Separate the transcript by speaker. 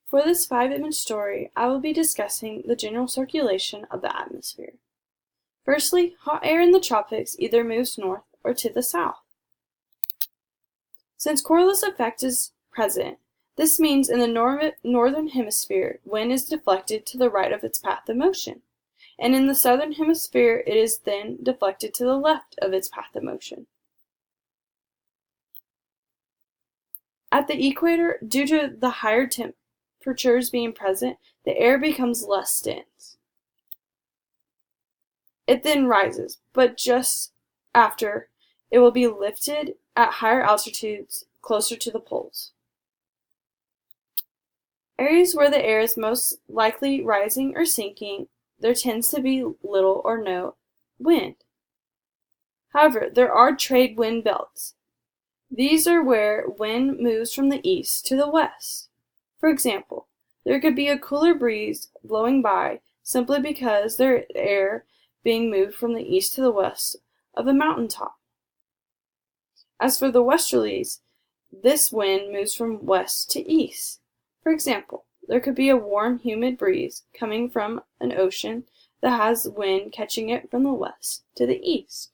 Speaker 1: For this 5-image story, I will be discussing the general circulation of the atmosphere. Firstly, hot air in the tropics either moves north or to the south. Since Coriolis effect is present, this means in the northern hemisphere, wind is deflected to the right of its path of motion, and in the southern hemisphere it is then deflected to the left of its path of motion. At the equator, due to the higher temperatures being present, the air becomes less dense. It then rises, but just after, it will be lifted at higher altitudes closer to the poles. Areas where the air is most likely rising or sinking, there tends to be little or no wind. However, there are trade wind belts. These are where wind moves from the east to the west. For example, there could be a cooler breeze blowing by simply because there is air being moved from the east to the west of a mountaintop. As for the westerlies, this wind moves from west to east. For example, there could be a warm, humid breeze coming from an ocean that has wind catching it from the west to the east.